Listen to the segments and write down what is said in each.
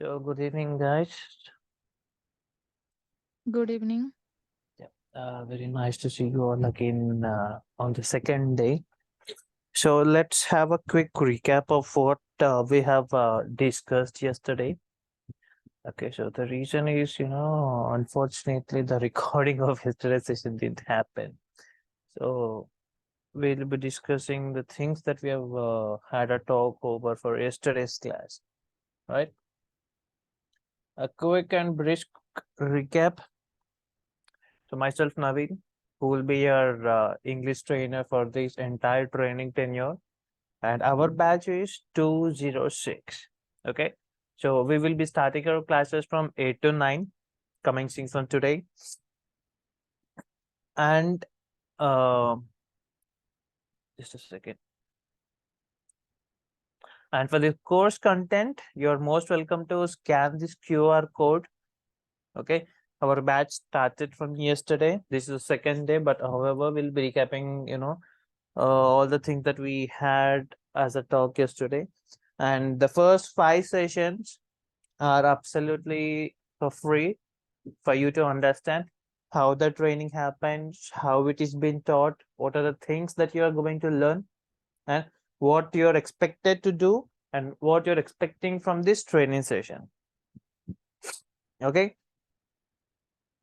So good evening, guys. Good evening. Yeah, very nice to see you all again on the second day. So let's have a quick recap of what we have discussed yesterday. Okay, so the reason is, unfortunately, the recording of yesterday's session didn't happen. So we'll be discussing the things that we have had a talk over for yesterday's class, right? A quick and brisk recap. So myself, Naveen, who will be your English trainer for this entire training tenure. And our batch is 206. Okay. So we will be starting our classes from 8 to 9, commencing from today. And uh, just a second. And for the course content, you're most welcome to scan this QR code. Okay. Our batch started from yesterday. This is the second day, but however, we'll be recapping, all the things that we had as a talk yesterday. And the first 5 sessions are absolutely for free for you to understand how the training happens, how it is being taught, what are the things that you are going to learn, and what you're expected to do, and what you're expecting from this training session. Okay,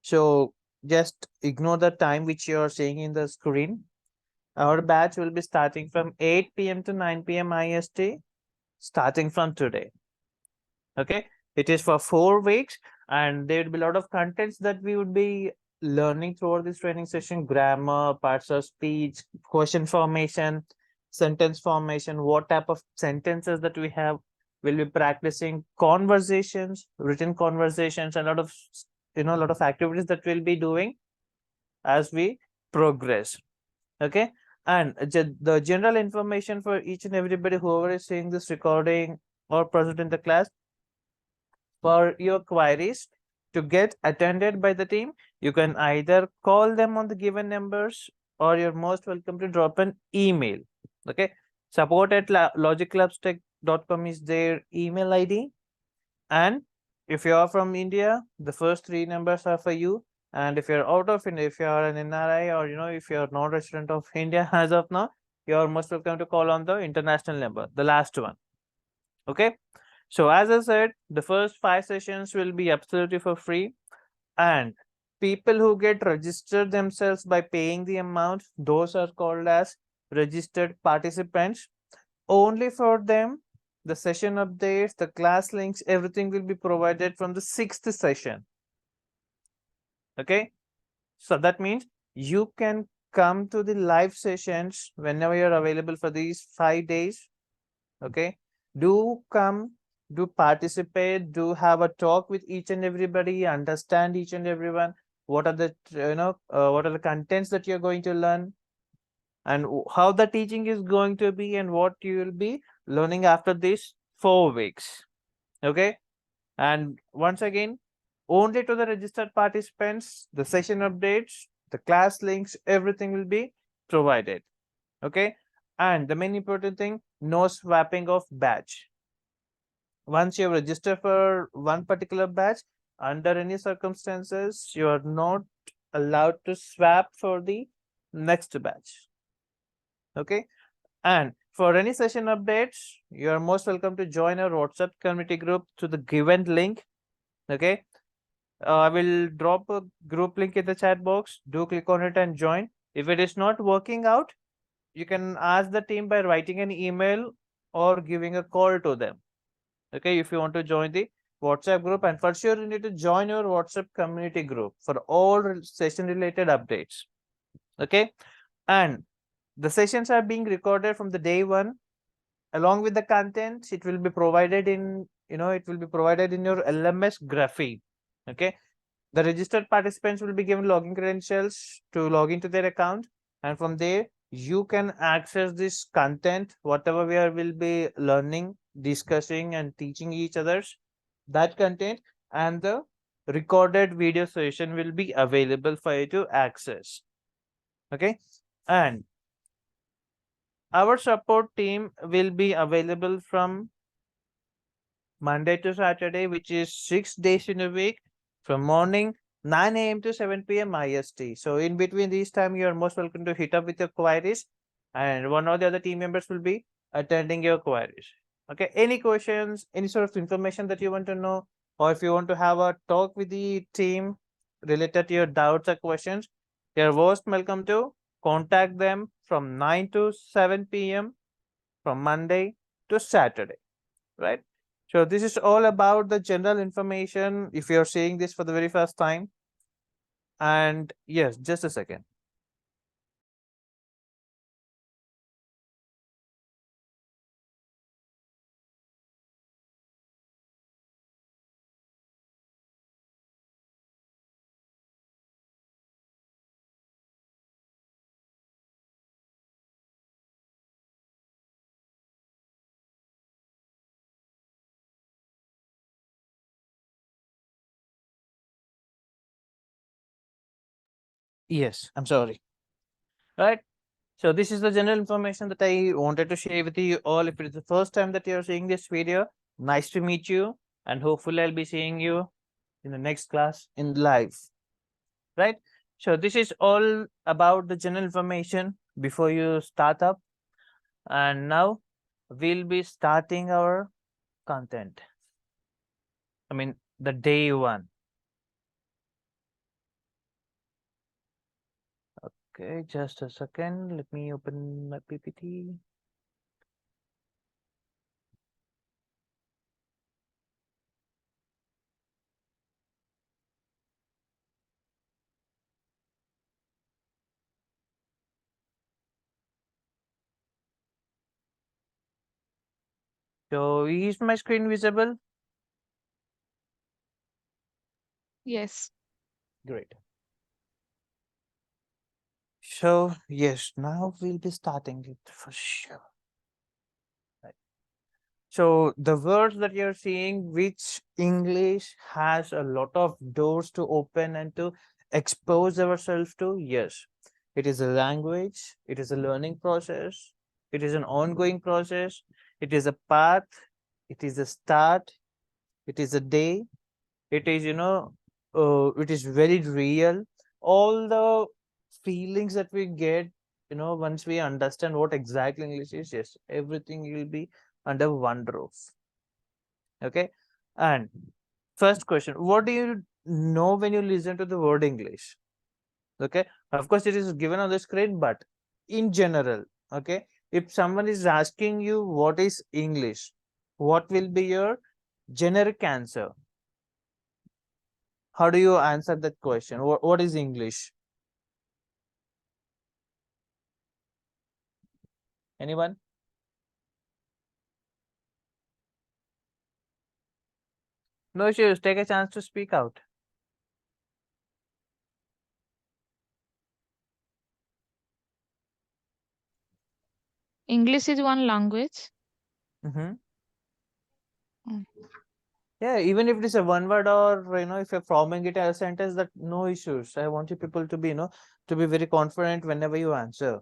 so just ignore the time which you're seeing in the screen. Our batch will be starting from 8 p.m. to 9 p.m. IST, starting from today. Okay, it is for 4 weeks, and there will be a lot of contents that we would be learning throughout this training session: grammar, parts of speech, question formation, sentence formation, what type of sentences that we have. We'll be practicing conversations, written conversations, and a lot of a lot of activities that we'll be doing as we progress. Okay, and the general information for each and everybody whoever is seeing this recording or present in the class: for your queries to get attended by the team, you can either call them on the given numbers, or you're most welcome to drop an email. Okay, support at logicclubstech.com is their email ID. And if you are from India, the first three numbers are for you. And if you're out of India, if you are an NRI, or if you're not resident of India as of now, you're most welcome to call on the international number, the last one. Okay, so as I said, the first 5 sessions will be absolutely for free, and people who get registered themselves by paying the amount, those are called as registered participants. Only for them, the session updates, the class links, everything will be provided from the 6th session. Okay, so that means you can come to the live sessions whenever you're available for these 5 days. Okay, do come, do participate, do have a talk with each and everybody, understand each and everyone, what are the what are the contents that you're going to learn, and how the teaching is going to be, and what you will be learning after these 4 weeks. Okay, and once again, only to the registered participants, the session updates, the class links, everything will be provided. Okay, and the main important thing, no swapping of batch. Once you register for one particular batch, under any circumstances, you are not allowed to swap for the next batch. Okay, and for any session updates, you are most welcome to join our WhatsApp community group to the given link. Okay, I will drop a group link in the chat box. Do click on it and join. If it is not working out, you can ask the team by writing an email or giving a call to them. Okay, if you want to join the WhatsApp group, and for sure you need to join your WhatsApp community group for all session related updates. Okay, and the sessions are being recorded from the day one. Along with the content, it will be provided in it will be provided in your LMS Graphy. Okay, the registered participants will be given login credentials to log into their account, and from there you can access this content, whatever we are will be learning, discussing, and teaching each others. That content and the recorded video session will be available for you to access. Okay, and our support team will be available from Monday to Saturday, which is 6 days in a week, from morning 9 a.m. to 7 p.m. IST. So in between these time, you are most welcome to hit up with your queries, and one or the other team members will be attending your queries. Okay, any questions, any sort of information that you want to know, or if you want to have a talk with the team related to your doubts or questions, you're most welcome to contact them from 9 to 7 p.m. from Monday to Saturday, right? So this is all about the general information if you're seeing this for the very first time. And yes, just a second. Yes, I'm sorry. Right. So this is the general information that I wanted to share with you all. If it is the first time that you're seeing this video, nice to meet you. And hopefully I'll be seeing you in the next class in live. Right. So this is all about the general information before you start up. And now we'll be starting our content. I mean, the day one. Okay, just a second. Let me open my PPT. So is my screen visible? Yes. Great. So yes, now we'll be starting it for sure. Right. So the words that you're seeing, which English has a lot of doors to open and to expose ourselves to, yes. It is a language, it is a learning process, it is an ongoing process, it is a path, it is a start, it is a day, it is, it is very real. All the feelings that we get, once we understand what exactly English is, yes, everything will be under one roof. Okay. And first question, what do you know when you listen to the word English? Okay. Of course, it is given on the screen, but in general, okay, if someone is asking you what is English, what will be your generic answer? How do you answer that question? What is English? Anyone? No issues. Take a chance to speak out. English is one language. Mm-hmm. Mm. Yeah, even if it is a one word, or if you're forming it as a sentence, that no issues. I want you people to be, to be very confident whenever you answer.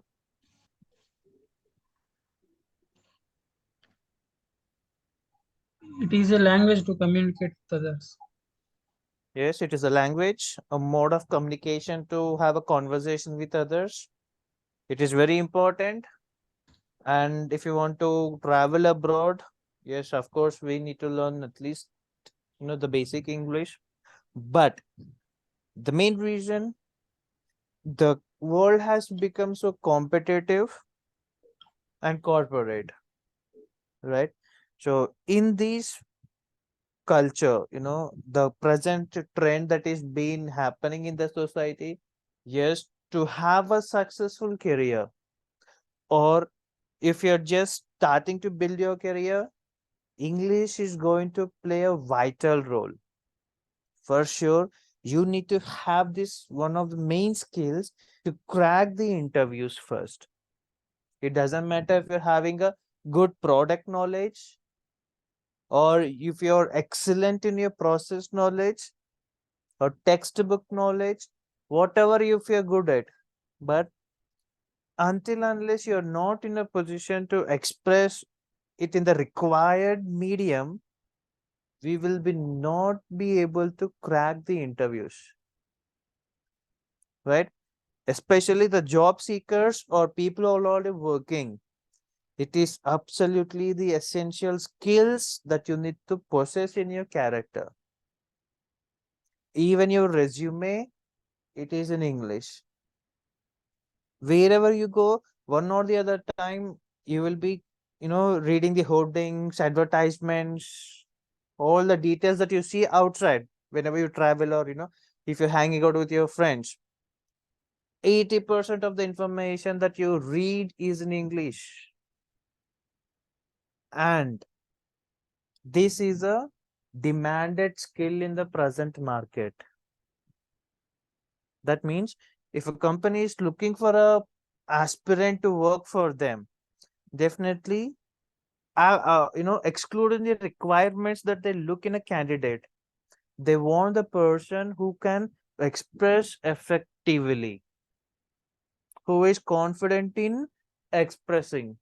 It is a language to communicate with others. Yes, it is a language, a mode of communication to have a conversation with others. It is very important. And if you want to travel abroad, yes, of course, we need to learn at least, the basic English. But the main reason the world has become so competitive and corporate, right? So in this culture, the present trend that is been happening in the society, yes, to have a successful career, or if you're just starting to build your career, English is going to play a vital role. For sure, you need to have this one of the main skills to crack the interviews first. It doesn't matter if you're having a good product knowledge, or if you're excellent in your process knowledge or textbook knowledge, whatever if you're good at. But until unless you're not in a position to express it in the required medium, we will be not be able to crack the interviews, right? Especially the job seekers or people who are already working. It is absolutely the essential skills that you need to possess in your character. Even your resume, it is in English. Wherever you go, one or the other time, you will be, reading the hoardings, advertisements, all the details that you see outside whenever you travel, or if you're hanging out with your friends. 80% of the information that you read is in English. And this is a demanded skill in the present market. That means if a company is looking for a aspirant to work for them, definitely, excluding the requirements that they look in a candidate, they want the person who can express effectively, who is confident in expressing.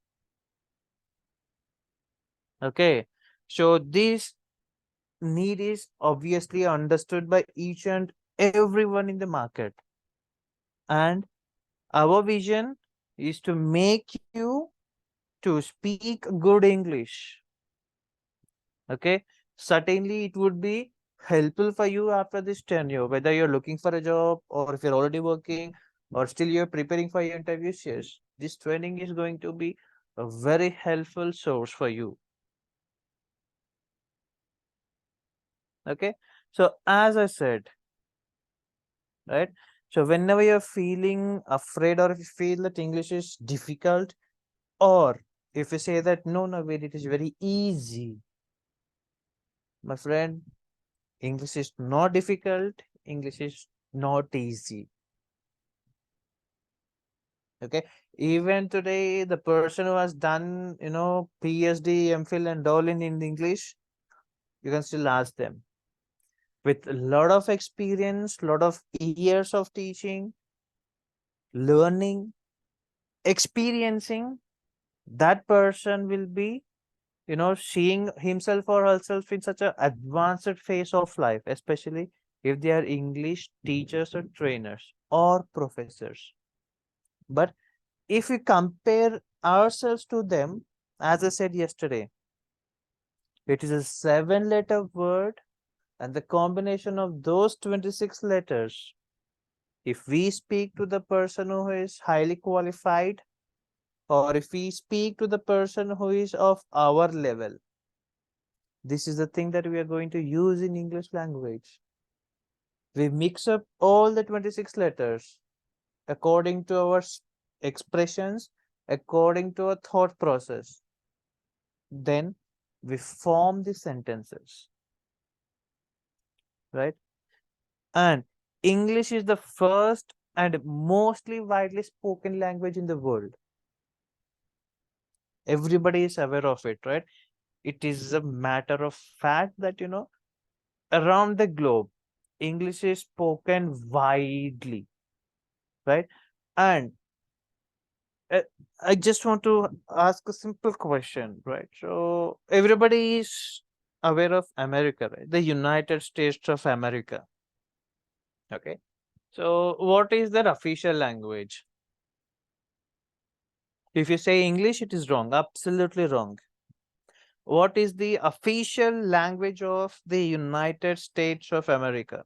Okay, so this need is obviously understood by each and everyone in the market. And our vision is to make you to speak good English. Okay, certainly it would be helpful for you after this tenure, whether you're looking for a job or if you're already working or still you're preparing for your interviews. Yes, this training is going to be a very helpful source for you. Okay, so as I said, right, so whenever you're feeling afraid, or if you feel that English is difficult, or if you say that no, wait, it is very easy, my friend, English is not difficult, English is not easy. Okay, even today, the person who has done, PhD, MPhil, and all in English, you can still ask them. With a lot of experience, lot of years of teaching, learning, experiencing, that person will be, seeing himself or herself in such an advanced phase of life, especially if they are English teachers or trainers or professors. But if we compare ourselves to them, as I said yesterday, it is a 7-letter word, and the combination of those 26 letters, if we speak to the person who is highly qualified, or if we speak to the person who is of our level, this is the thing that we are going to use in English language. We mix up all the 26 letters according to our expressions, according to a thought process. Then we form the sentences, right? And English is the first and mostly widely spoken language in the world. Everybody is aware of it, right? It is a matter of fact that, around the globe, English is spoken widely, right? And I just want to ask a simple question, right? So everybody is aware of America, right? The United States of America. Okay. So what is their official language? If you say English, it is wrong, absolutely wrong. What is the official language of the United States of America?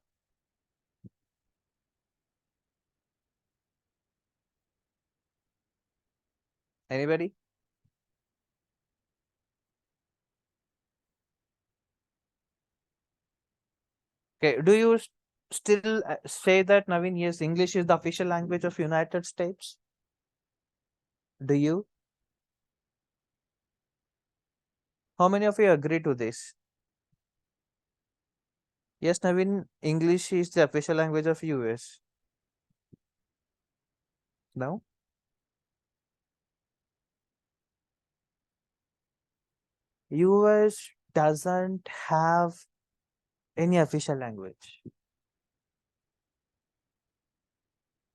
Anybody? Okay, do you still say that, Naveen, yes, English is the official language of United States? Do you? How many of you agree to this? Yes, Naveen, English is the official language of US. No? US doesn't have any official language.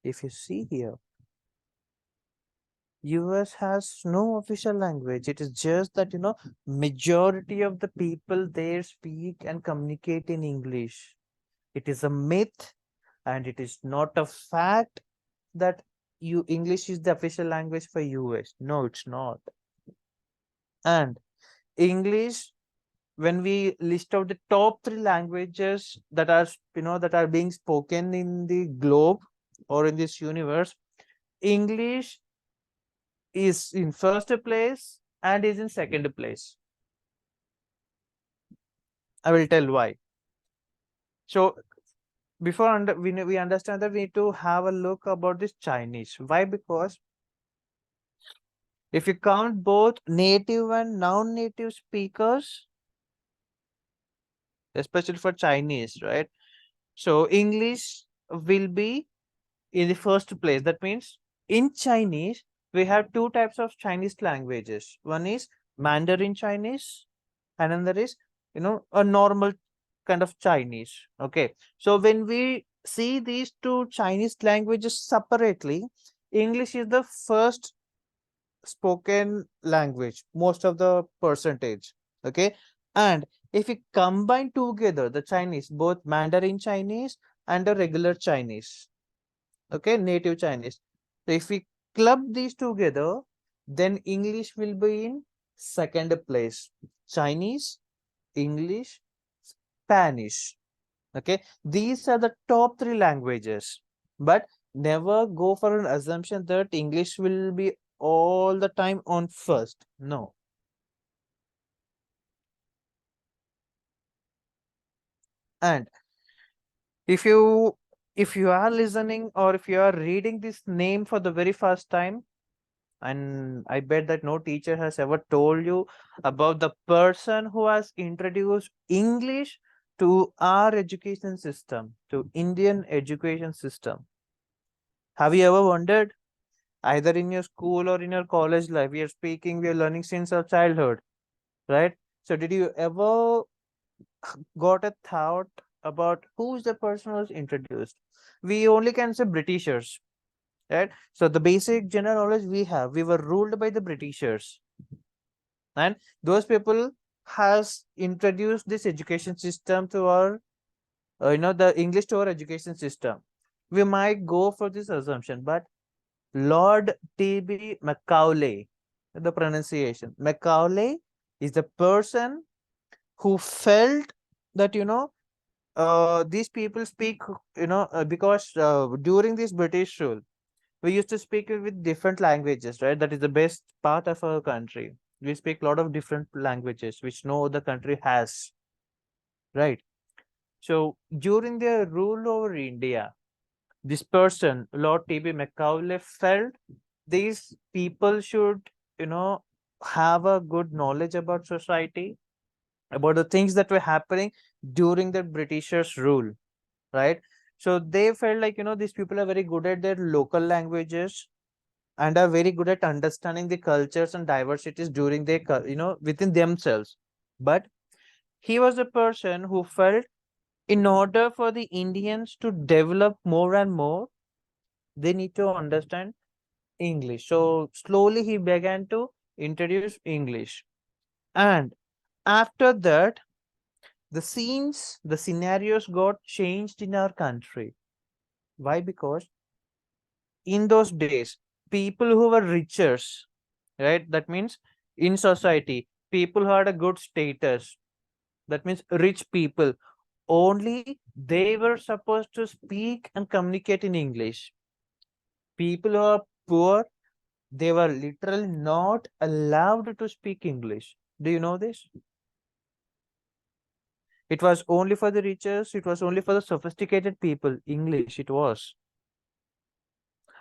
If you see here, US has no official language. It is just that, majority of the people there speak and communicate in English. It is a myth and it is not a fact that English is the official language for US. No, it's not. And English, when we list out the top 3 languages that are, that are being spoken in the globe or in this universe, English is in first place and is in second place. I will tell why. So before we understand that, we need to have a look about this Chinese. Why? Because if you count both native and non-native speakers, especially for Chinese, right? So English will be in the first place. That means in Chinese, we have 2 types of Chinese languages. One is Mandarin Chinese, and another is, a normal kind of Chinese. Okay. So when we see these 2 Chinese languages separately, English is the first spoken language, most of the percentage. Okay. And if we combine together the Chinese, both Mandarin Chinese and the regular Chinese, okay, native Chinese. So if we club these together, then English will be in second place. Chinese, English, Spanish. Okay, these are the top 3 languages. But never go for an assumption that English will be all the time on first. No. And if you are listening or if you are reading this name for the very first time, and I bet that no teacher has ever told you about the person who has introduced English to our education system, to Indian education system. Have you ever wondered? Either in your school or in your college life, we are learning since our childhood, right? So did you ever got a thought about who's the person who's introduced? We only can say Britishers, right? So the basic general knowledge we were ruled by the Britishers, and those people has introduced this education system to our, the English to our education system. We might go for this assumption, but Lord T.B. Macaulay, the pronunciation, Macaulay is the person who felt that, these people speak, because during this British rule, we used to speak with different languages, right? That is the best part of our country. We speak a lot of different languages, which no other country has, right? So during their rule over India, this person, Lord T.B. Macaulay, felt these people should, have a good knowledge about society, about the things that were happening during the Britishers' rule, right? So they felt like, these people are very good at their local languages and are very good at understanding the cultures and diversities during their, within themselves. But he was a person who felt in order for the Indians to develop more and more, they need to understand English. So slowly he began to introduce English. And after that, the scenarios got changed in our country. Why? Because in those days, people who were richers, right? That means in society, people who had a good status, that means rich people, only they were supposed to speak and communicate in English. People who are poor, they were literally not allowed to speak English. Do you know this? It was only for the riches, it was only for the sophisticated people. English, it was.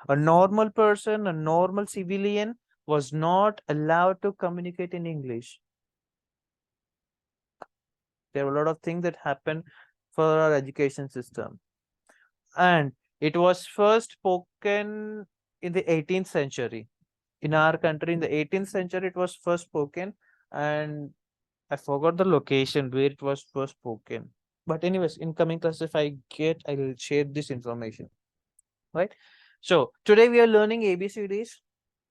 A normal person, a normal civilian was not allowed to communicate in English. There were a lot of things that happened for our education system. And it was first spoken in the 18th century. In our country, in the 18th century, it was first spoken. And I forgot the location where it was first spoken. But anyways, in coming class, if I will share this information. Right? So today we are learning ABCDs.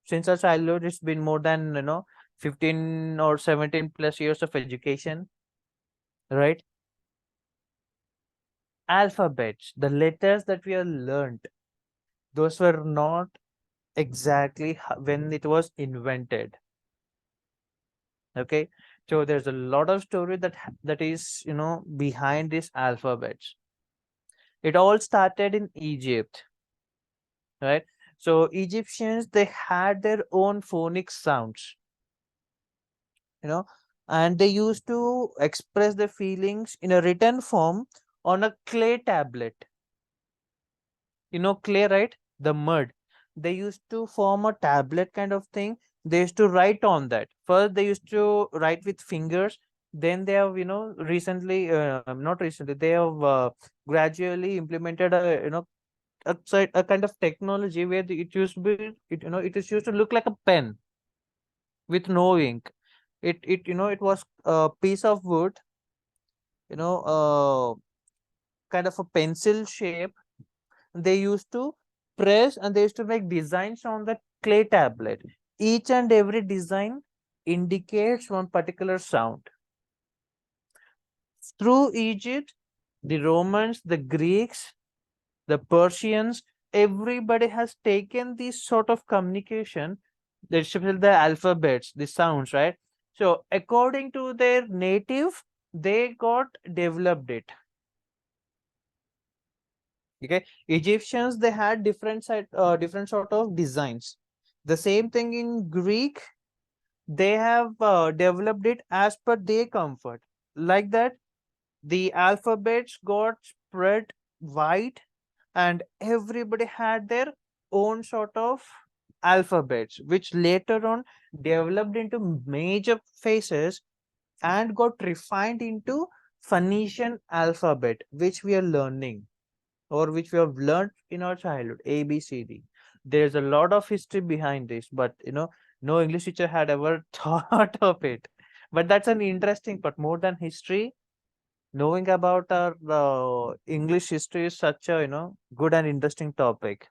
since our childhood. It's been more than 15 or 17 plus years of education, right? Alphabets, the letters that we have learned, those were not exactly when it was invented. Okay, so there's a lot of story that is behind these alphabets. It all started in Egypt, right? So Egyptians, they had their own phonic sounds, you know, and they used to express their feelings in a written form on a clay tablet. Clay, right? The mud. They used to form a tablet kind of thing. They used to write on that. First, they used to write with fingers. Then they have, recently, not recently, they have gradually implemented a kind of technology where it used to be, it is used to look like a pen with no ink. It was a piece of wood, uh, kind of a pencil shape. They used to press and they used to make designs on the clay tablet. Each and every design indicates one particular sound. Through Egypt, the Romans, the Greeks, the Persians, everybody has taken this sort of communication, especially the alphabets, the sounds, right? So according to their native, they got developed it. Okay, Egyptians, they had different sort of designs. The same thing in Greek, they have developed it as per their comfort. Like that, the alphabets got spread wide, and everybody had their own sort of alphabets, which later on developed into major phases and got refined into Phoenician alphabet, which we are learning, or which we have learned in our childhood, ABCD. There's a lot of history behind this, but no English teacher had ever thought of it. But that's an interesting part. More than history, knowing about our English history is such a good and interesting topic,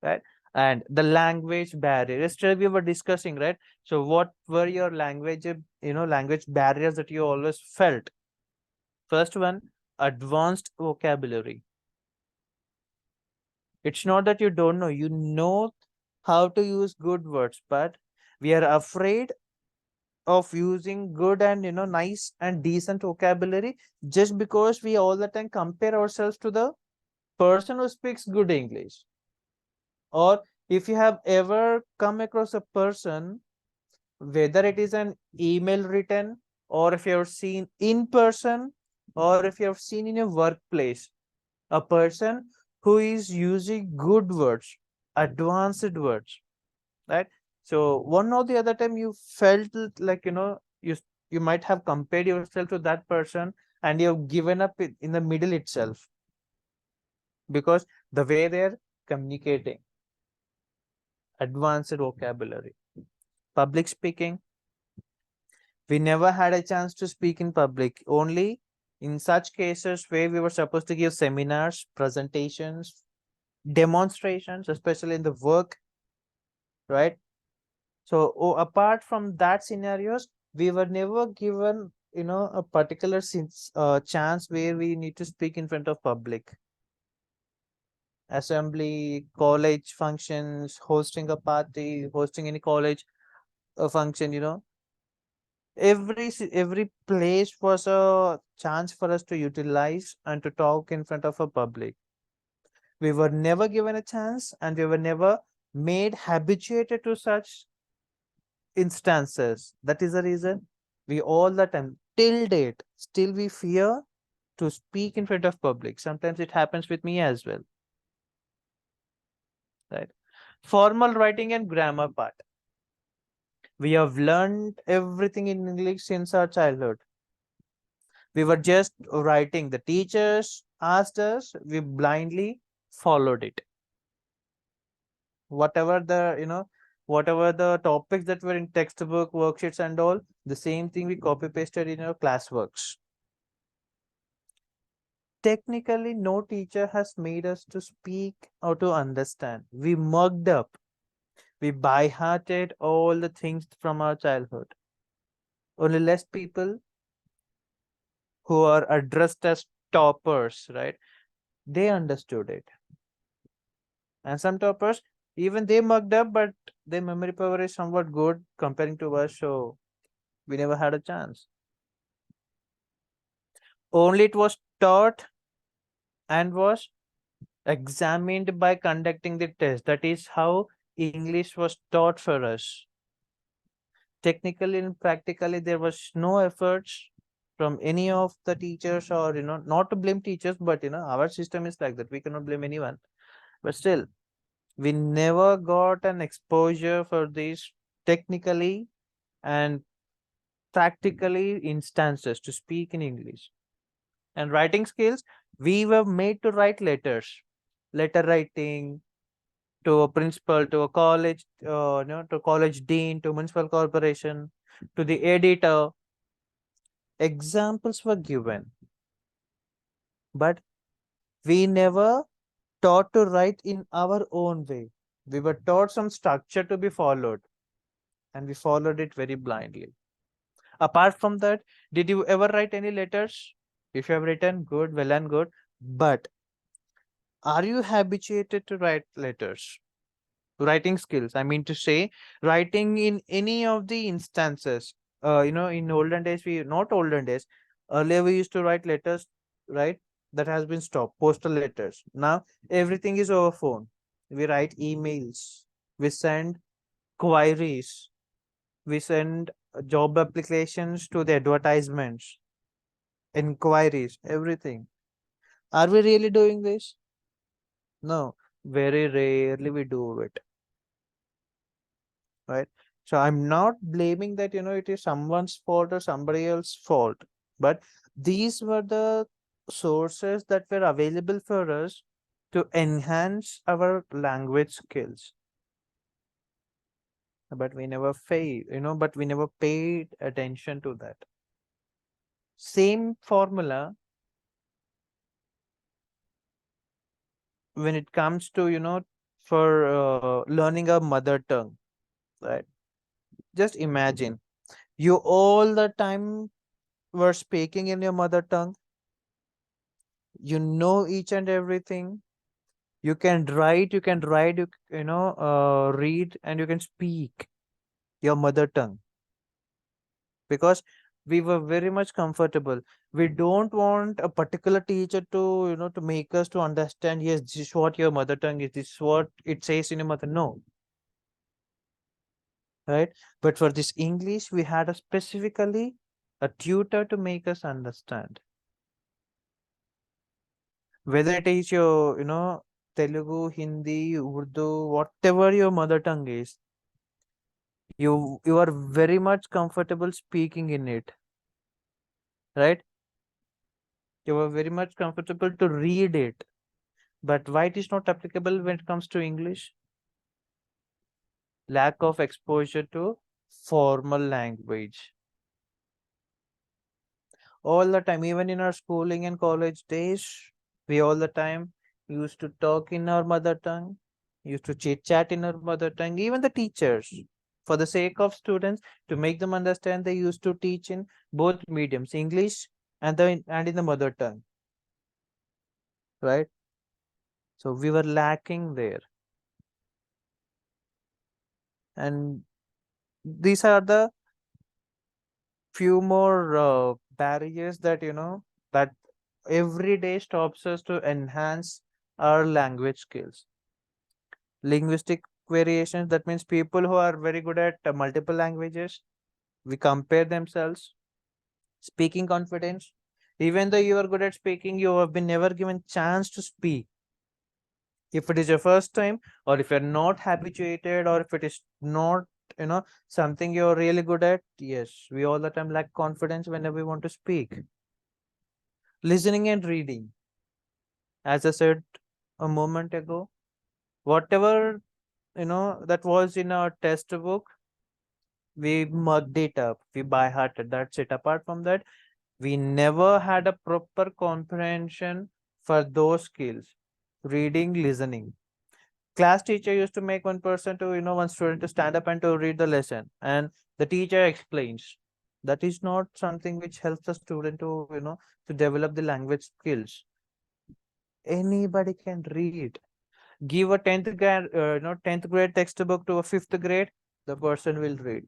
right? And the language barrier. Yesterday we were discussing, right? So what were your language barriers that you always felt? First one, advanced vocabulary. It's not that you don't know, you know how to use good words, but we are afraid of using good and nice and decent vocabulary, just because we all the time compare ourselves to the person who speaks good English. Or if you have ever come across a person, whether it is an email written, or if you have seen in person, or if you have seen in a workplace, a person who is using good words, advanced words, right? So one or the other time you felt like you might have compared yourself to that person, and you've given up in the middle itself, because the way they're communicating, advanced vocabulary. Public speaking, we never had a chance to speak in public, only in such cases where we were supposed to give seminars, presentations, demonstrations, especially in the work, right? So apart from that scenarios, we were never given a particular chance where we need to speak in front of public. Assembly, college functions, hosting a party, hosting any college function, every place was a chance for us to utilize and to talk in front of a public. We were never given a chance, and we were never made habituated to such instances. That is the reason we all the time till date still we fear to speak in front of public. Sometimes it happens with me as well, right? Formal writing and grammar part, we have learned everything in English since our childhood. We were just writing, the teachers asked us, we blindly followed it. Whatever the whatever the topics that were in textbook, worksheets and all, the same thing we copy pasted in our classworks. Technically, no teacher has made us to speak or to understand. We mugged up. We by-hearted all the things from our childhood. Only less people who are addressed as toppers, right? They understood it. And some toppers, even they mugged up, but their memory power is somewhat good comparing to us, so we never had a chance. Only it was taught and was examined by conducting the test. That is how English was taught for us. Technically and practically, there was no efforts from any of the teachers, or not to blame teachers, but our system is like that. We cannot blame anyone. But still, we never got an exposure for these technically and practically instances to speak in English. And writing skills, we were made to write letters, letter writing to a principal, to a college, to college dean, to municipal corporation, to the editor. Examples were given, but we never taught to write in our own way. We were taught some structure to be followed, and we followed it very blindly. Apart from that, did you ever write any letters? If you have written, good, well and good. But are you habituated to write letters? Writing skills, I mean to say, writing in any of the instances. In olden days, not olden days, earlier we used to write letters, right? That has been stopped, postal letters. Now everything is over phone. We write emails, we send queries, we send job applications to the advertisements, inquiries, everything. Are we really doing this? No, very rarely we do it, right? So I'm not blaming that, it is someone's fault or somebody else's fault, but these were the sources that were available for us to enhance our language skills. But we never but we never paid attention to that. Same formula when it comes to, for learning a mother tongue, right? Just imagine you all the time were speaking in your mother tongue. You know each and everything. You can write, read, and you can speak your mother tongue, because we were very much comfortable. We don't want a particular teacher to, to make us to understand, yes, this is what your mother tongue is, this is what it says in your mother. No, right? But for this English, we had a specifically a tutor to make us understand. Whether it is your, Telugu, Hindi, Urdu, whatever your mother tongue is, you are very much comfortable speaking in it, right? You are very much comfortable to read it. But why it is not applicable when it comes to English? Lack of exposure to formal language. All the time, even in our schooling and college days, we all the time used to talk in our mother tongue, used to chit chat in our mother tongue. Even the teachers, for the sake of students, to make them understand, they used to teach in both mediums, English and in the mother tongue, right? So we were lacking there. And these are the few more barriers that, that every day stops us to enhance our language skills. Linguistic variations, that means people who are very good at multiple languages, we compare themselves. Speaking confidence, even though you are good at speaking, you have been never given chance to speak. If it is your first time, or if you're not habituated, or if it is not, something you're really good at, yes, we all the time lack confidence whenever we want to speak. Listening and reading, as I said a moment ago, whatever, that was in our test book, we mugged it up, we by hearted, that's it. Apart from that, we never had a proper comprehension for those skills, reading, listening. Class teacher used to make one person to, one student to stand up and to read the lesson, and the teacher explains. That is not something which helps the student to, to develop the language skills. Anybody can read. Give a 10th grade, 10th grade textbook to a 5th grade, the person will read.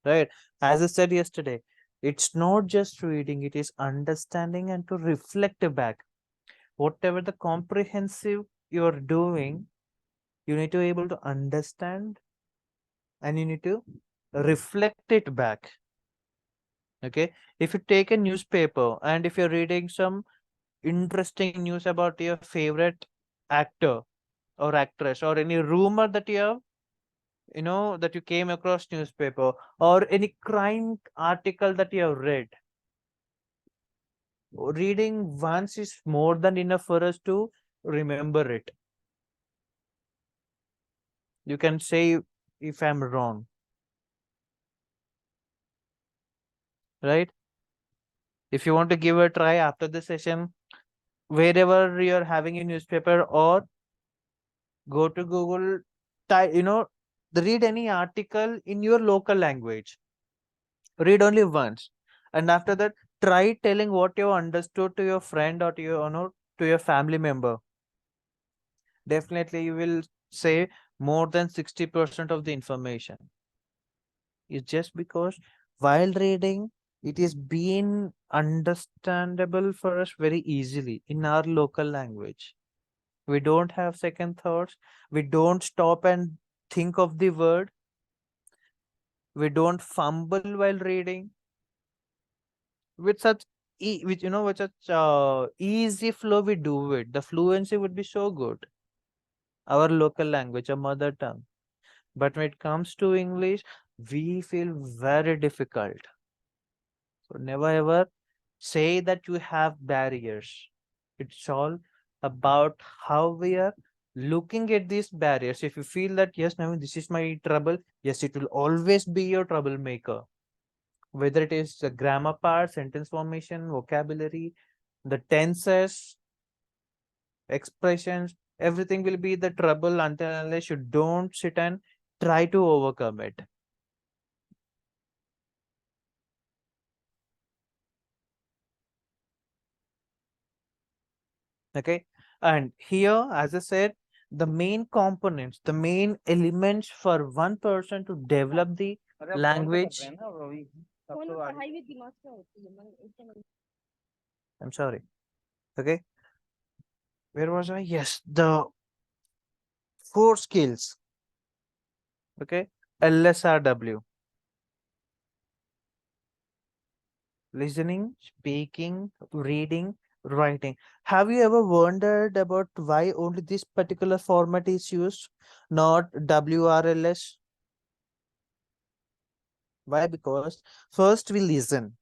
Right? As I said yesterday, it's not just reading, it is understanding and to reflect back. Whatever the comprehensive you're doing, you need to be able to understand and you need to reflect it back. Okay. If you take a newspaper and if you're reading some interesting news about your favorite actor or actress or any rumor that you have, that you came across newspaper or any crime article that you have read, reading once is more than enough for us to remember it. You can say if I'm wrong, right? If you want to give a try after the session, wherever you're having a newspaper, or go to Google, type, read any article in your local language. Read only once, and after that, try telling what you understood to your friend or to your, to your family member. Definitely, you will say more than 60% of the information. It's just because while reading, it is being understandable for us very easily in our local language. We don't have second thoughts. We don't stop and think of the word. We don't fumble while reading. With such with such easy flow, we do it. The fluency would be so good. Our local language, our mother tongue. But when it comes to English, we feel very difficult. So never ever say that you have barriers. It's all about how we are looking at these barriers. If you feel that, yes, Naveen, this is my trouble, yes, it will always be your troublemaker. Whether it is the grammar part, sentence formation, vocabulary, the tenses, expressions, everything will be the trouble until unless you don't sit and try to overcome it. Okay. And here, as I said, the main components, the main elements for one person to develop the language. I'm sorry. Okay. Where was I? Yes, the 4 skills. Okay. LSRW. Listening, speaking, reading, writing. Have you ever wondered about why only this particular format is used, not WRLS? Why? Because first we listen,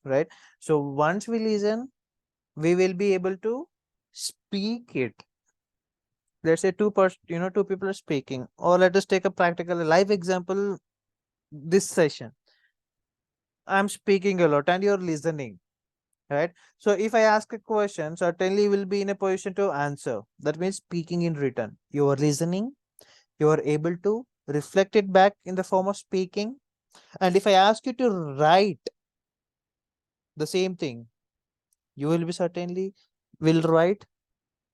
right? So once we listen, we will be able to speak it. Let's say two people are speaking, or let us take a practical live example. This session, I'm speaking a lot and you're listening, right? So if I ask a question, certainly you will be in a position to answer. That means speaking in written. You are listening, you are able to reflect it back in the form of speaking. And if I ask you to write the same thing, you will be certainly will write.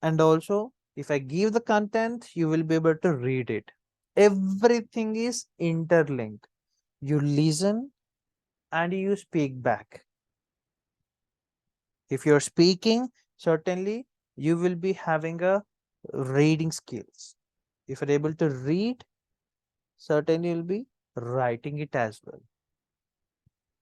And also, if I give the content, you will be able to read it. Everything is interlinked. You listen and you speak back. If you're speaking, certainly you will be having a reading skills. If you're able to read, certainly you'll be writing it as well.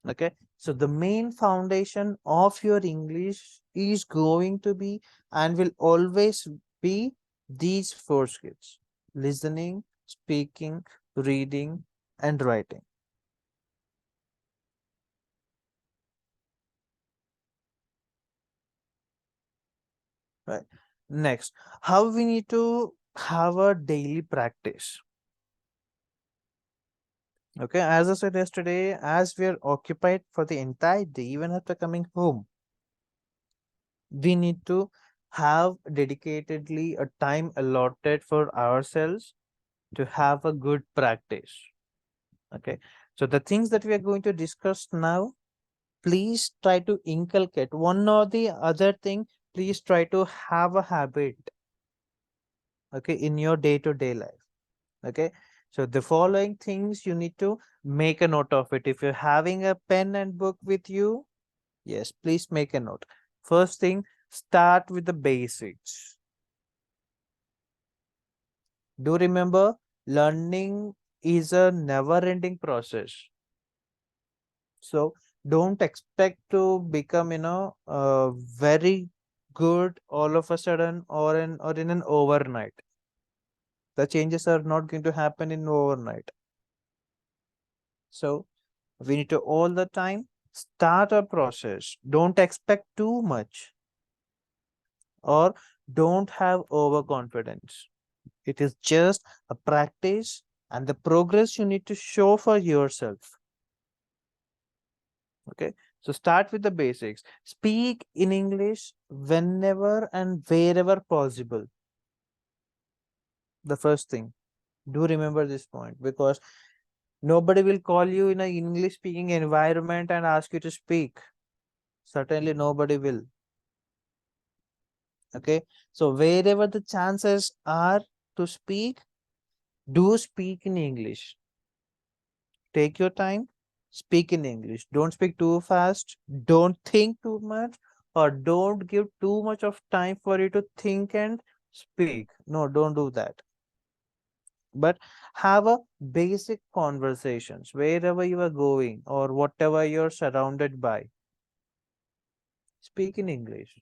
Okay. So the main foundation of your English is going to be and will always be these 4 skills: listening, speaking, reading, and writing. Right. Next, how we need to have a daily practice. Okay, as I said yesterday, as we are occupied for the entire day, even after coming home, we need to have dedicatedly a time allotted for ourselves to have a good practice. Okay, so the things that we are going to discuss now, please try to inculcate one or the other thing. Please try to have a habit, okay, in your day-to-day life. Okay, so the following things you need to make a note of it. If you're having a pen and book with you, yes, please make a note. First thing, start with the basics. Do remember, learning is a never-ending process. So don't expect to become, very good all of a sudden, or in an overnight. The changes are not going to happen in overnight. So we need to all the time start a process. Don't expect too much, or don't have overconfidence. It is just a practice and the progress you need to show for yourself. Okay, so start with the basics. Speak in English whenever and wherever possible. The first thing, do remember this point, because nobody will call you in an English speaking environment and ask you to speak. Certainly nobody will. Okay, so wherever the chances are to speak, do speak in English. Take your time, speak in English. Don't speak too fast, don't think too much, or don't give too much of time for you to think and speak. No, don't do that. But have a basic conversations wherever you are going or whatever you're surrounded by. Speak in English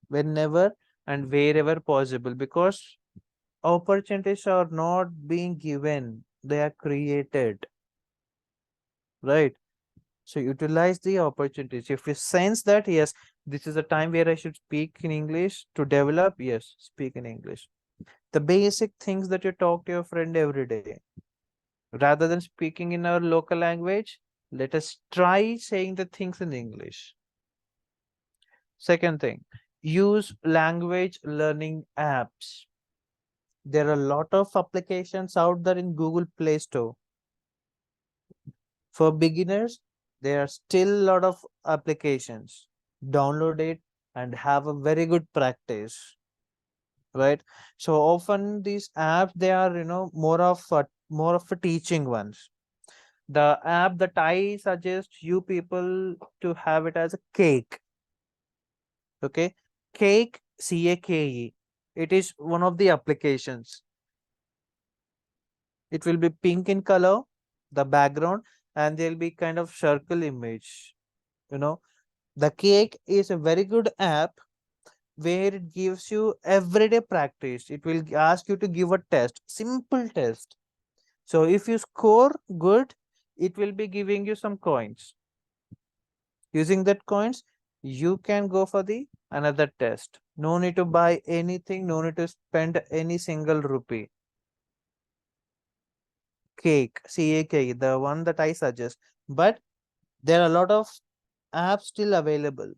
whenever and wherever possible, because opportunities are not being given, they are created, right? So utilize the opportunities. If you sense that, yes, this is a time where I should speak in English to develop, yes, speak in English. The basic things that you talk to your friend every day, rather than speaking in our local language, let us try saying the things in English. Second thing, use language learning apps. There are a lot of applications out there in Google Play Store. For beginners, there are still a lot of applications. Download it and have a very good practice, right? So often these apps, they are, more of a teaching ones. The app that I suggest you people to have it as a Cake. Okay, Cake, Cake. It is one of the applications. It will be pink in color, the background, and there'll be kind of circle image. You know, the Cake is a very good app where it gives you everyday practice. It will ask you to give a test, simple test. So if you score good, it will be giving you some coins. Using that coins, you can go for the another test. No need to buy anything, no need to spend any single rupee. Cake, Cake, the one that I suggest. But there are a lot of apps still available.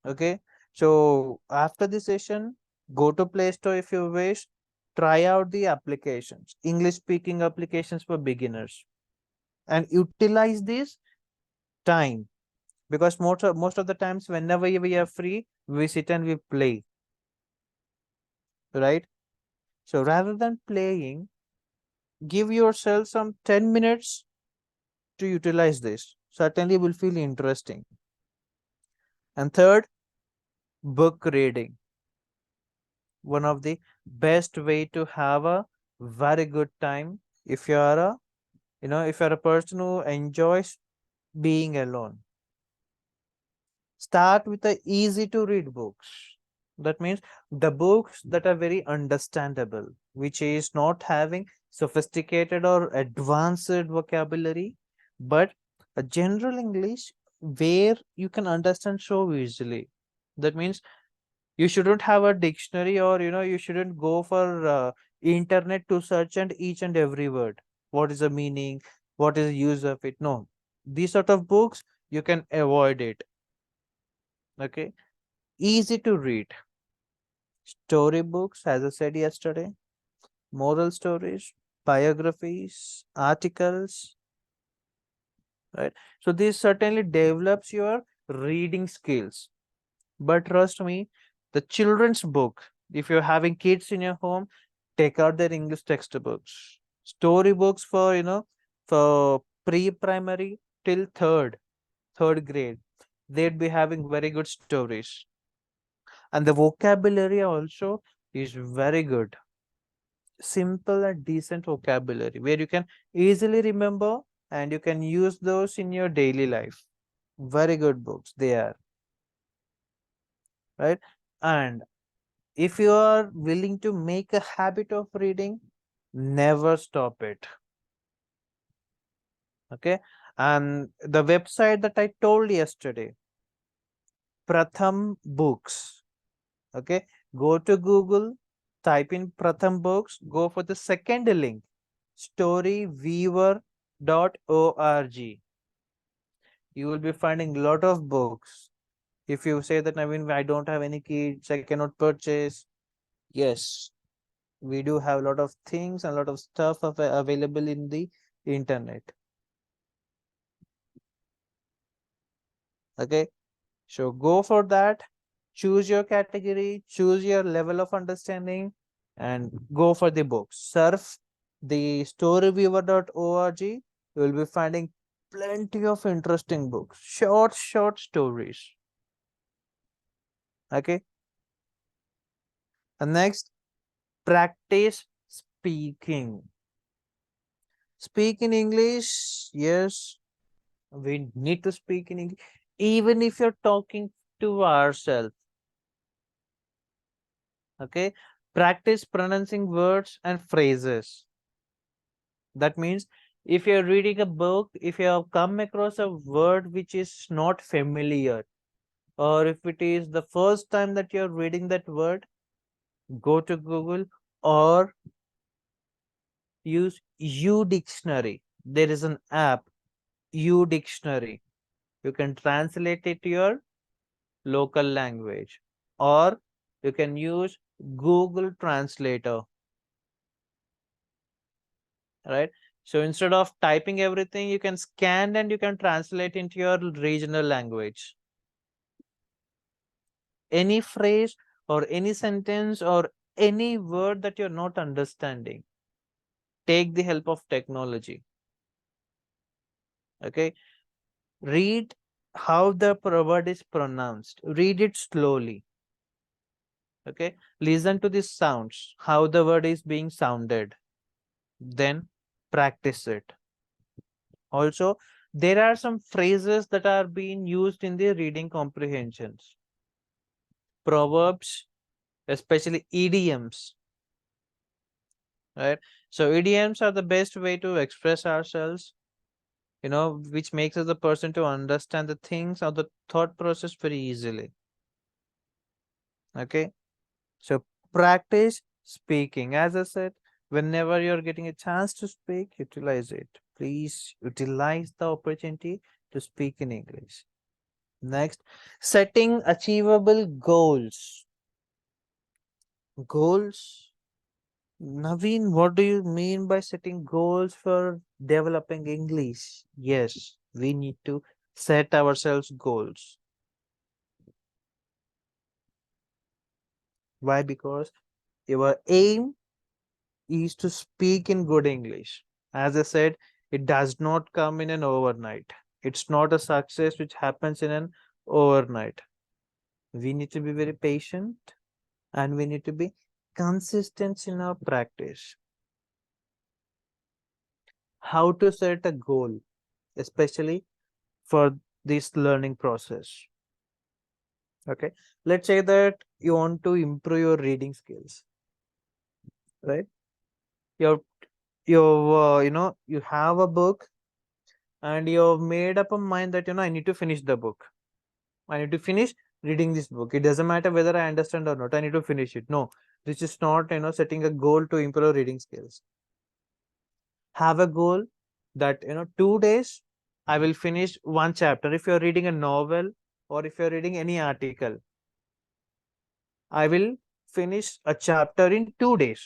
Okay, so after the session, go to Play Store if you wish, try out the applications, English speaking applications for beginners, and utilize this time, because most of the times whenever we are free, we sit and we play, right? So rather than playing, give yourself some 10 minutes to utilize this. Certainly will feel interesting. And third, book reading. One of the best way to have a very good time if you are a person who enjoys being alone. Start with the easy to read books. That means the books that are very understandable, which is not having sophisticated or advanced vocabulary, but a general English where you can understand so easily. That means you shouldn't have a dictionary, or you shouldn't go for internet to search and each and every word. What is the meaning? What is the use of it? No, these sort of books you can avoid it. Okay, easy to read. storybooks, as I said yesterday, moral stories, biographies, articles, right? So this certainly develops your reading skills. But trust me, the children's book, if you're having kids in your home, take out their English textbooks. Storybooks for, for pre-primary till third grade. They'd be having very good stories. And the vocabulary also is very good. Simple and decent vocabulary where you can easily remember and you can use those in your daily life. Very good books they are, right? And if you are willing to make a habit of reading, never stop it. Okay. And the website that I told yesterday, Pratham Books. Okay. Go to Google, type in Pratham Books, go for the second link, storyweaver.org. You will be finding a lot of books. If you say that, Naveen, I don't have any kids, I cannot purchase. Yes, we do have a lot of things and a lot of stuff available in the internet. Okay, so go for that. Choose your category, choose your level of understanding, and go for the books. Surf the storyweaver.org. You will be finding plenty of interesting books, short stories. Okay, and next, practice speaking. Speak in English. Yes, we need to speak in English, even if you're talking to ourselves. Okay, practice pronouncing words and phrases. That means if you're reading a book, if you have come across a word which is not familiar, or if it is the first time that you're reading that word, go to Google or use U Dictionary. There is an app, U Dictionary. You can translate it to your local language, or you can use Google Translator, right? So instead of typing everything, you can scan and you can translate into your regional language. Any phrase or any sentence or any word that you're not understanding, take the help of technology. Okay, read how the word is pronounced, read it slowly. Okay, listen to the sounds, how the word is being sounded, then practice it. Also, there are some phrases that are being used in the reading comprehensions. Proverbs, especially idioms, right? So idioms are the best way to express ourselves, which makes us the person to understand the things or the thought process very easily. Okay, so practice speaking. As I said, whenever you're getting a chance to speak, utilize it. Please utilize the opportunity to speak in English. Next, setting achievable goals. Goals. Naveen, what do you mean by setting goals for developing English? Yes, we need to set ourselves goals. Why? Because your aim is to speak in good English. As I said, it does not come in an overnight. It's not a success which happens in an overnight. We need to be very patient and we need to be consistent in our practice. How to set a goal, especially for this learning process. Okay, let's say that you want to improve your reading skills, right? You have a book and you've made up a mind that I need to finish the book. I need to finish reading this book. It doesn't matter whether I understand or not. I need to finish it. No, this is not setting a goal to improve reading skills. Have a goal that 2 days I will finish one chapter. If you're reading a novel or if you're reading any article, I will finish a chapter in 2 days.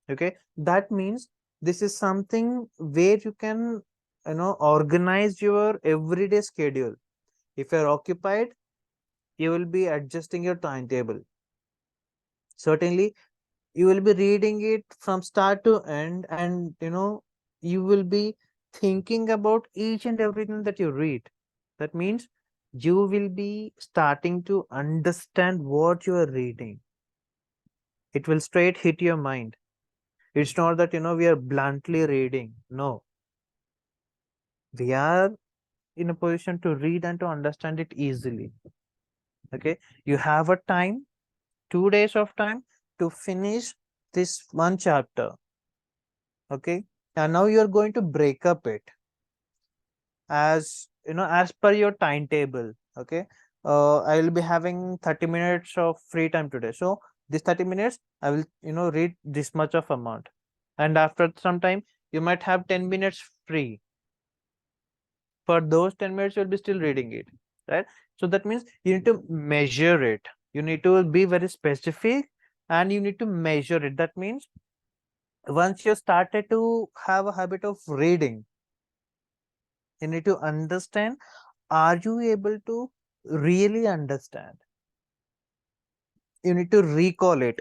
Okay, that means this is something where you can, organize your everyday schedule. If you're occupied, you will be adjusting your timetable. Certainly, you will be reading it from start to end, and you will be thinking about each and everything that you read. That means you will be starting to understand what you are reading. It will straight hit your mind. It's not that we are bluntly reading. No, we are in a position to read and to understand it easily. Okay, you have a time, 2 days of time to finish this one chapter. Okay, and now you're going to break up it as per your timetable. Okay, I will be having 30 minutes of free time today, so this 30 minutes I will read this much of amount, and after some time you might have 10 minutes free. For those 10 minutes you'll be still reading it, right? So that means you need to measure it. You need to be very specific, and you need to measure it. That means once you started to have a habit of reading, you need to understand, are you able to really understand? You need to recall it.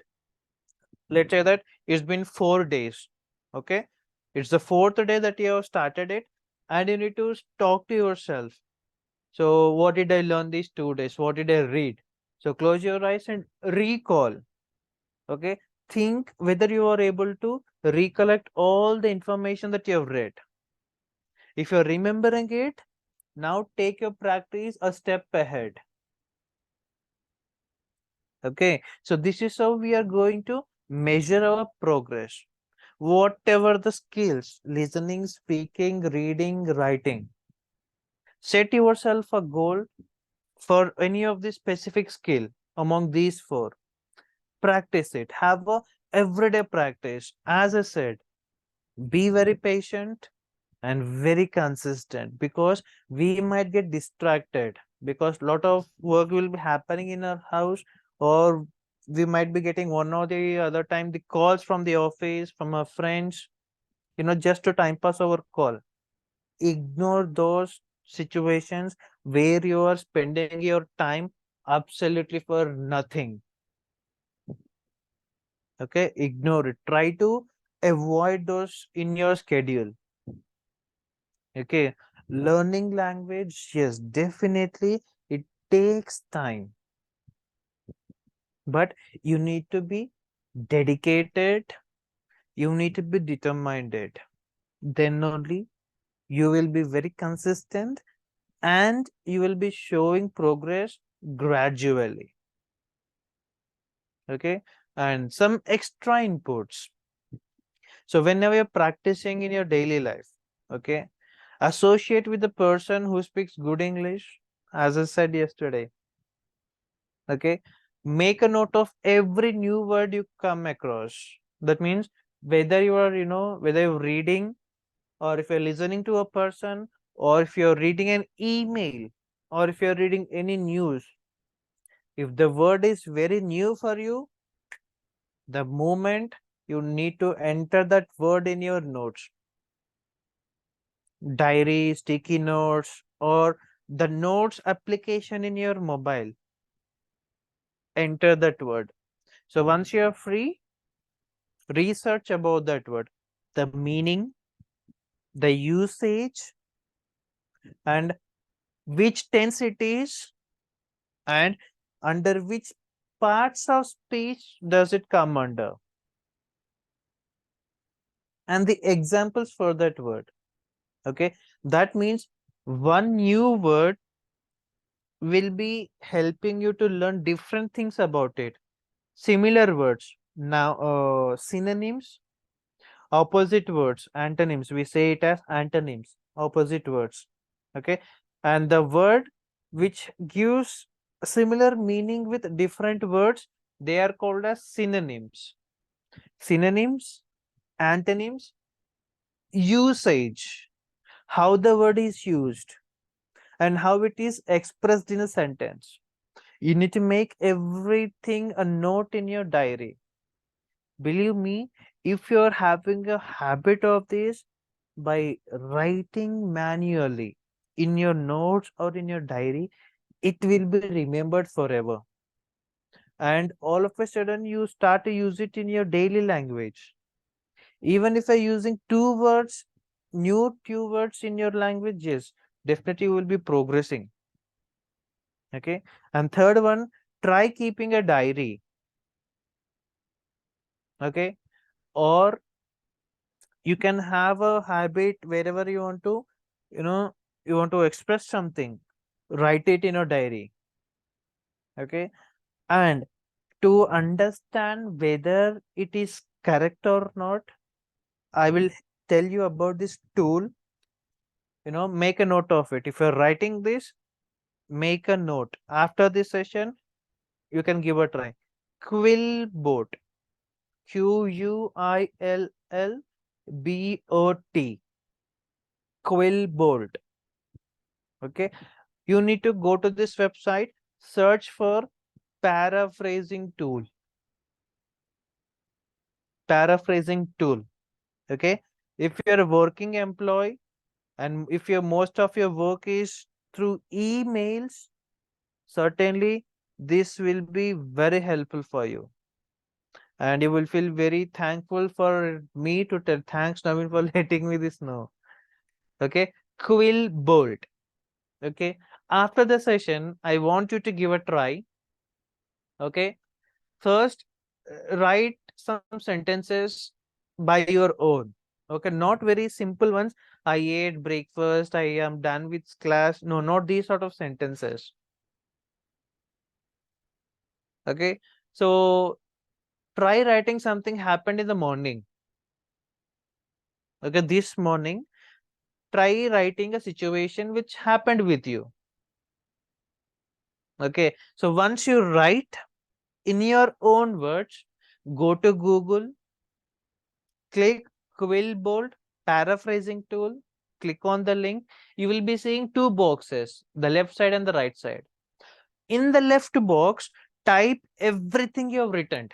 Let's say that it's been 4 days. Okay, it's the fourth day that you have started it, and you need to talk to yourself. So what did I learn these 2 days? What did I read? So close your eyes and recall. Okay, think whether you are able to recollect all the information that you have read. If you're remembering it, now take your practice a step ahead. Okay, so this is how we are going to measure our progress. Whatever the skills, listening, speaking, reading, writing, set yourself a goal for any of the specific skill among these four. Practice it. Have a everyday practice. As I said, be very patient and very consistent, because we might get distracted because lot of work will be happening in our house, or we might be getting one or the other time the calls from the office, from our friends, just to time pass our call. Ignore those situations where you are spending your time absolutely for nothing. Okay, ignore it. Try to avoid those in your schedule. Okay, learning language, yes, definitely it takes time, but you need to be dedicated, you need to be determined. Then only you will be very consistent, and you will be showing progress gradually. Okay, and some extra inputs. So whenever you're practicing in your daily life, okay, associate with the person who speaks good English, as I said yesterday. Okay, make a note of every new word you come across. That means whether you are, whether you're reading, or if you're listening to a person, or if you're reading an email, or if you're reading any news, if the word is very new for you, the moment you need to enter that word in your notes, diary, sticky notes, or the notes application in your mobile, enter that word. So once you are free, research about that word, the meaning, the usage, and which tense it is, and under which parts of speech does it come under, and the examples for that word. Okay, that means one new word will be helping you to learn different things about it. Similar words, now synonyms, opposite words, antonyms, we say it as antonyms, opposite words. Okay, and the word which gives similar meaning with different words, they are called as synonyms. Synonyms, antonyms, usage, how the word is used and how it is expressed in a sentence. You need to make everything a note in your diary. Believe me, if you're having a habit of this, by writing manually in your notes or in your diary, it will be remembered forever. And all of a sudden, you start to use it in your daily language. Even if you're using two words, new two words in your language, yes, definitely you will be progressing. Okay. And third one, try keeping a diary. Okay. Or you can have a habit wherever you want to, you know, you want to express something, write it in a diary. Okay. And to understand whether it is correct or not, I will tell you about this tool. Make a note of it. If you're writing this, make a note. After this session, you can give a try. Quillbot. Quillbot. Quillbot. Okay. You need to go to this website, search for paraphrasing tool. Paraphrasing tool. Okay. If you're a working employee and if your most of your work is through emails, certainly this will be very helpful for you. And you will feel very thankful for me to tell thanks, Naveen, for letting me this know. Okay. Quillbot. Okay. After the session, I want you to give a try. Okay. First, write some sentences by your own. Okay. Not very simple ones. I ate breakfast. I am done with class. No, not these sort of sentences. Okay. So try writing something happened in the morning. Okay. This morning, try writing a situation which happened with you. Okay. So once you write in your own words, go to Google, click Quillbot paraphrasing tool, click on the link. You will be seeing two boxes, the left side and the right side. In the left box, type everything you have written.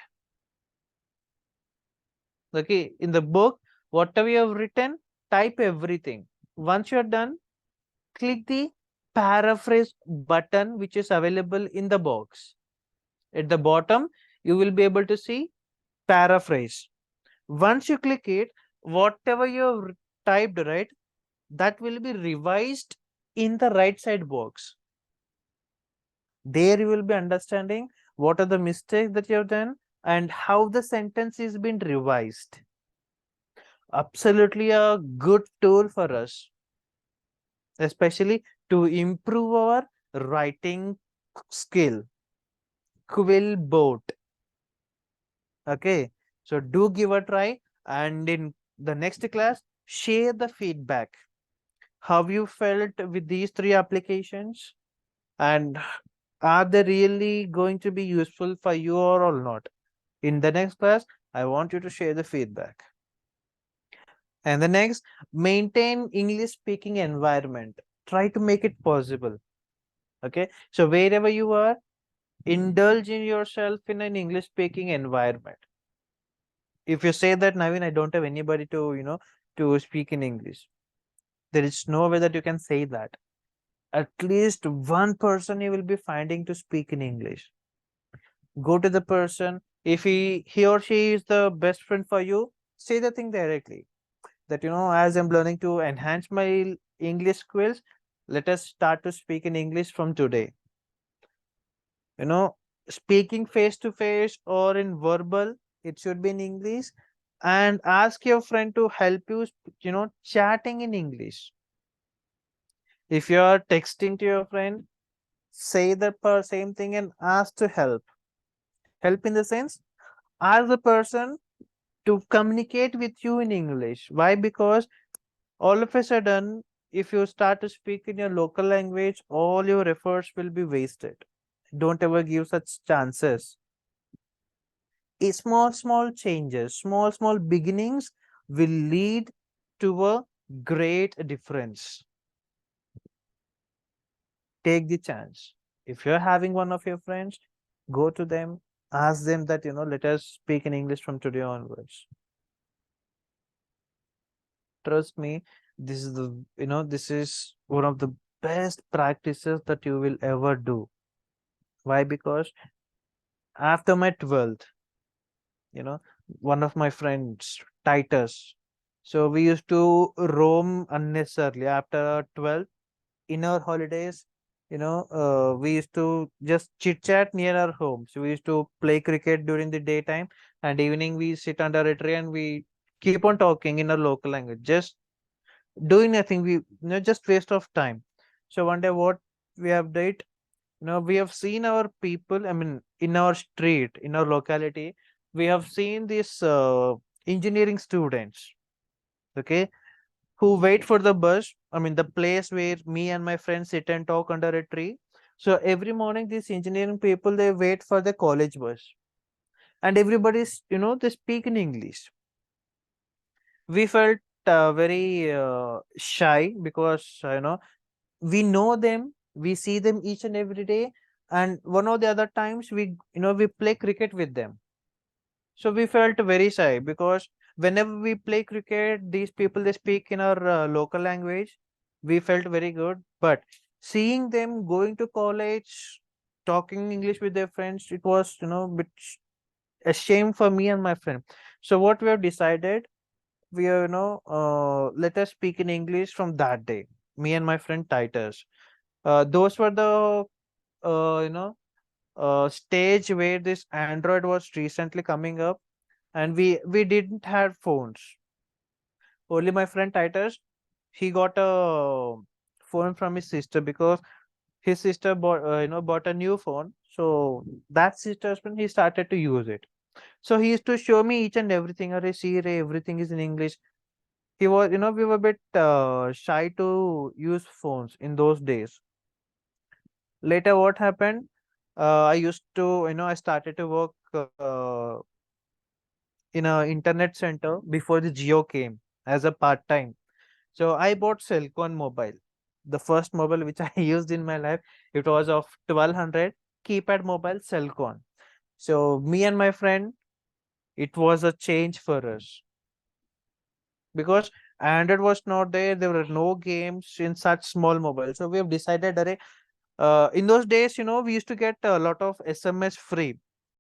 Okay. In the book, whatever you have written, type everything. Once you're done, click the paraphrase button which is available in the box. At the bottom, you will be able to see paraphrase. Once you click it, whatever you have typed, right, that will be revised in the right side box. There you will be understanding what are the mistakes that you have done and how the sentence is been revised. Absolutely a good tool for us, especially to improve our writing skill. Quillbot. Okay, so do give a try, and in the next class, share the feedback. How you felt with these three applications, and are they really going to be useful for you or not? In the next class, I want you to share the feedback. And the next, maintain English speaking environment. Try to make it possible. Okay, so wherever you are, indulge in yourself in an English speaking environment. If you say that, Naveen, I don't have anybody to, to speak in English, there is no way that you can say that. At least one person you will be finding to speak in English. Go to the person. If he or she is the best friend for you, say the thing directly. That, as I'm learning to enhance my English skills, let us start to speak in English from today. Speaking face to face or in verbal, it should be in English. And ask your friend to help you, chatting in English. If you are texting to your friend, say the same thing and ask to help. Help in the sense, ask the person to communicate with you in English. Why? Because all of a sudden, if you start to speak in your local language, all your efforts will be wasted. Don't ever give such chances. Small changes, small beginnings will lead to a great difference. Take the chance. If you're having one of your friends, go to them, ask them that, let us speak in English from today onwards. Trust me, this is one of the best practices that you will ever do. Why? Because after my 12th, one of my friends, Titus. So we used to roam unnecessarily after 12th in our holidays. We used to just chit chat near our home. So we used to play cricket during the daytime, and evening we sit under a tree and we keep on talking in our local language, just doing nothing. Just waste of time. So one day, what we have did, we have seen our people, I mean, in our street, in our locality, we have seen these engineering students, okay, who wait for the bus. I mean, the place where me and my friends sit and talk under a tree. So every morning, these engineering people, they wait for the college bus, and everybody's, they speak in English. We felt very shy because, we know them, we see them each and every day, and one or the other times we play cricket with them. So we felt very shy because whenever we play cricket, these people, they speak in our local language. We felt very good, but seeing them going to college, talking English with their friends, it was, bit a shame for me and my friend. So what we have decided, we are, let us speak in English from that day, me and my friend Titus. Those were the stage where this Android was recently coming up, and we didn't have phones. Only my friend Titus, he got a phone from his sister because his sister bought a new phone. So that sister's when he started to use it. So he used to show me each and everything. Arey, see, Ray, everything is in English. He was, we were a bit shy to use phones in those days. Later, what happened? I used to, I started to work in a internet center before the Geo came as a part time. So I bought Cellcon mobile. The first mobile which I used in my life, it was of 1200 keypad mobile Cellcon. So me and my friend, it was a change for us because Android was not there. There were no games in such small mobiles. So we have decided, in those days, we used to get a lot of SMS free.